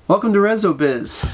Welcome to RezoBiz.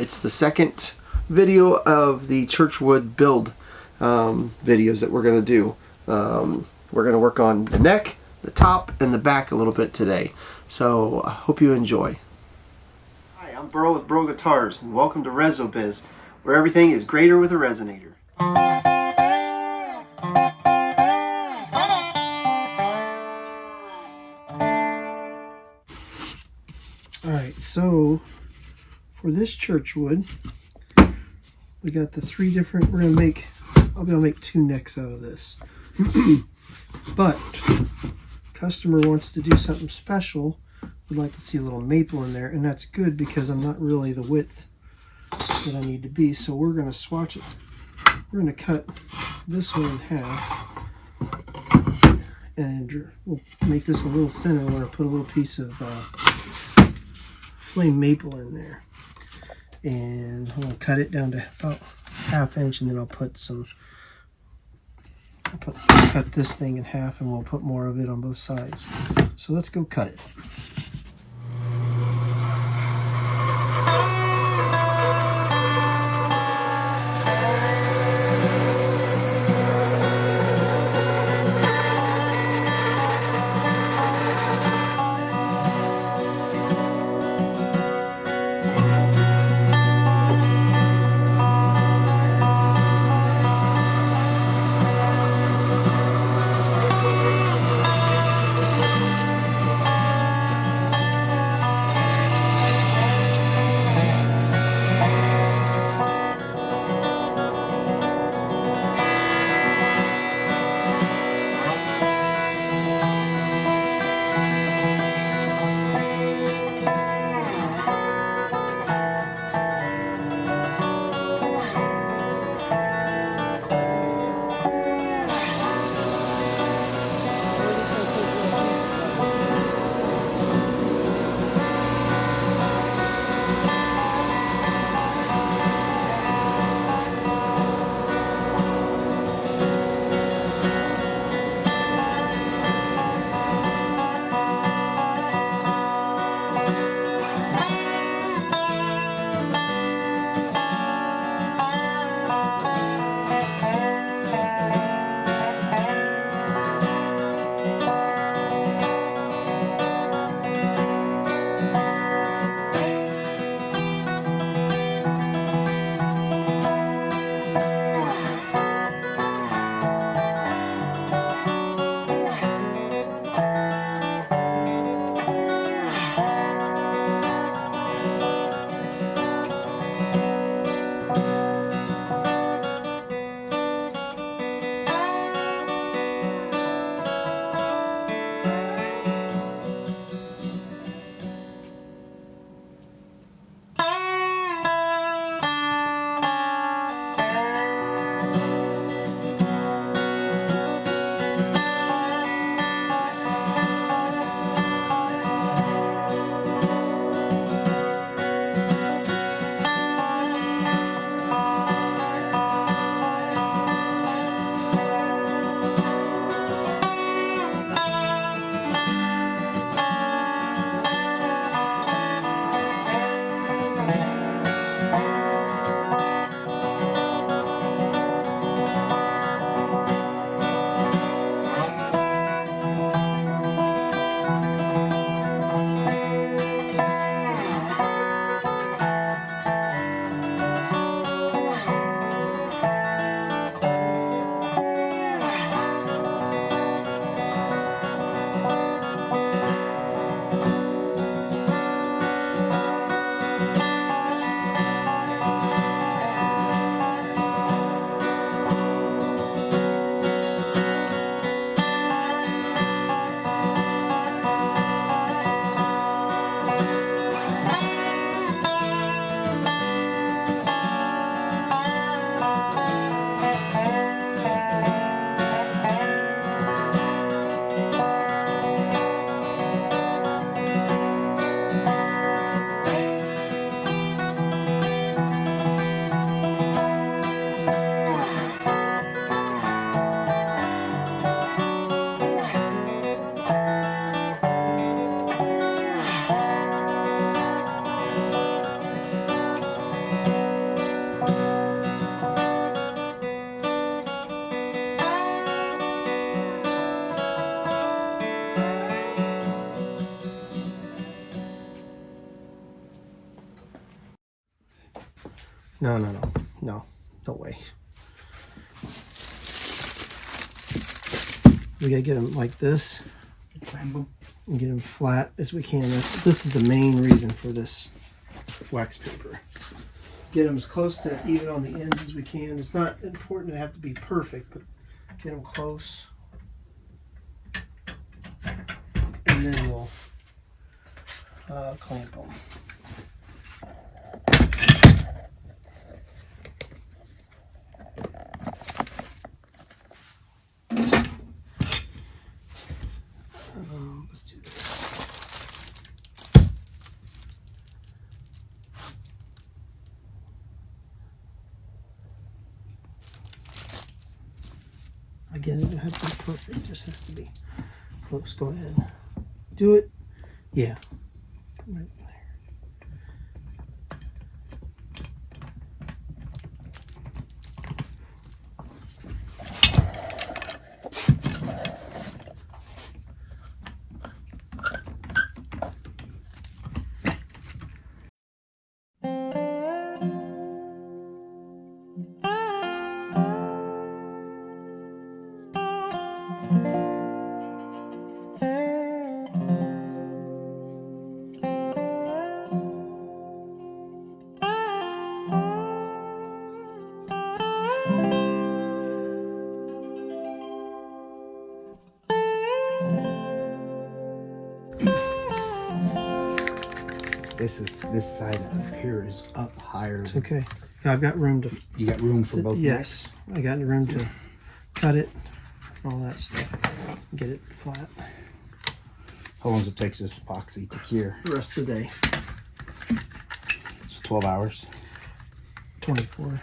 It's the second video of the Churchwood build videos that we're going to do. We're going to work on the neck, the top, and the back a little bit today. So I hope you enjoy. Hi, I'm Byrl with Byrl Guitars, and welcome to RezoBiz, where everything is greater with a resonator. Alright, so for this Churchwood, we got the three different, I'll be able to make two necks out of this. But, customer wants to do something special, would like to see a little maple in there, and that's good because I'm not really the width that I need to be, so we're going to swatch it. We're going to cut this one in half, and we'll make this a little thinner. We're going to put a little piece of flame maple in there, and I'm going to cut it down to about ½ inch, and then I'll cut this thing in half, and we'll put more of it on both sides. So let's go cut it. No, no, no. No. No way. We gotta get them like this. Clamp them. And get them flat as we can. This is the main reason for this wax paper. Get them as close to even on the ends as we can. It's not important to have to be perfect, but get them close. And then we'll clamp them. Let's do this. Again, it doesn't have to be perfect, it just has to be close. Go ahead. Do it. Yeah. Right there. This side up here is up higher. It's okay. Yeah, I've got room to. You got room for both Yes, necks? I got room to cut it, all that stuff, get it flat. How long does it take this epoxy to cure? The rest of the day. It's 12 hours. 24.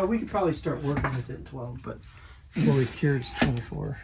We could probably start working with it in 12, but before we cure, it's 24.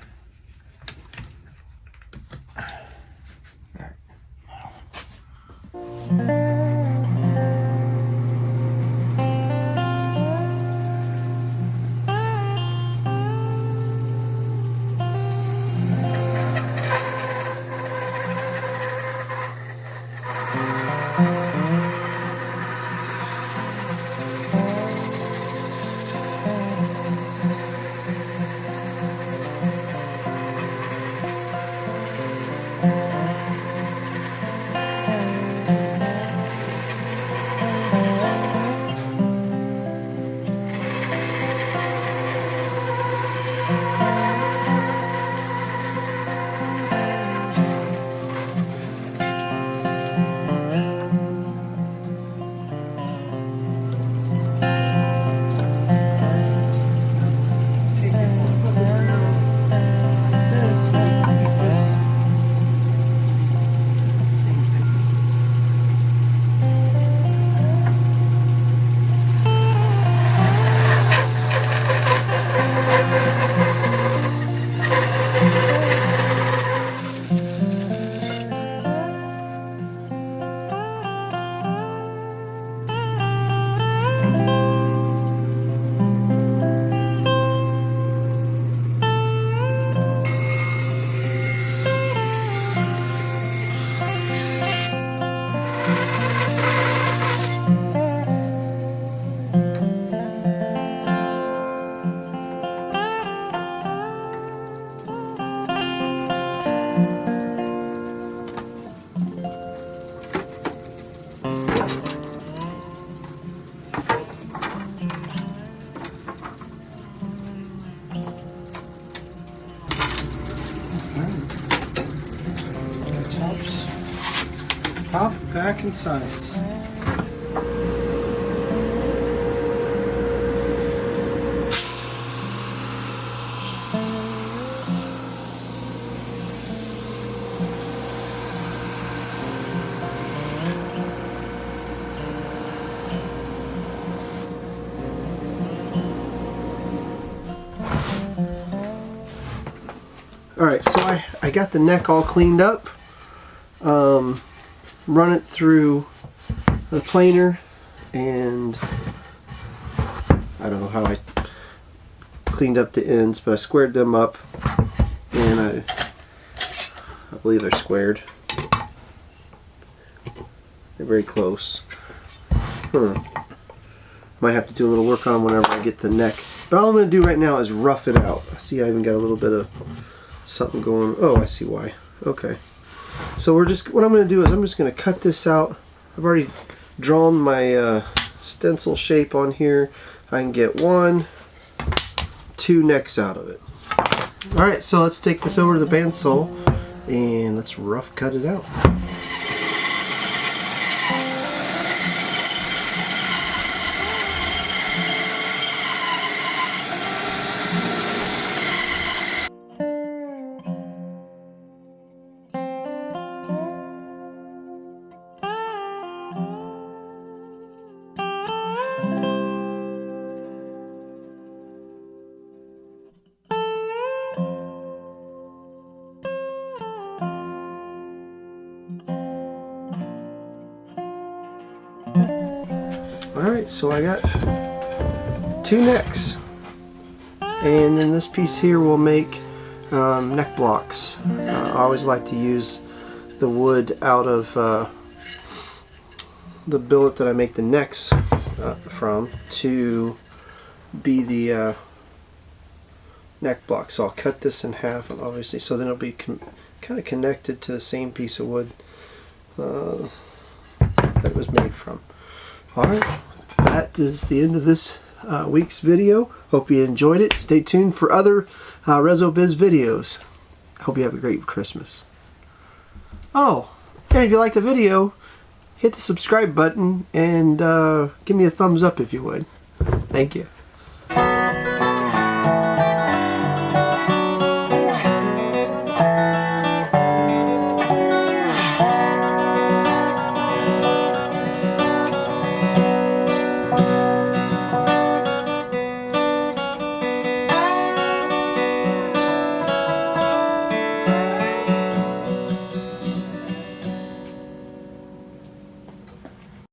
Top, back, and sides. Alright, so I got the neck all cleaned up. Run it through the planer, and I don't know how I cleaned up the ends, but I squared them up, and I believe they're squared. They're very close. Might have to do a little work on whenever I get the neck. But all I'm going to do right now is rough it out. See, I even got a little bit of something going. Oh, I see why. Okay. So what I'm going to do is I'm just going to cut this out. I've already drawn my stencil shape on here. I can get 1, 2 necks out of it. Alright, so let's take this over to the bandsaw and let's rough cut it out. Alright, so I got 2 necks, and then this piece here will make neck blocks. I always like to use the wood out of the billet that I make the necks from to be the neck block. So I'll cut this in half, and obviously, so then it'll be kind of connected to the same piece of wood that it was made from. Alright, that is the end of this week's video. Hope you enjoyed it. Stay tuned for other RezoBiz videos. Hope you have a great Christmas. Oh, and if you liked the video, hit the subscribe button and give me a thumbs up if you would. Thank you.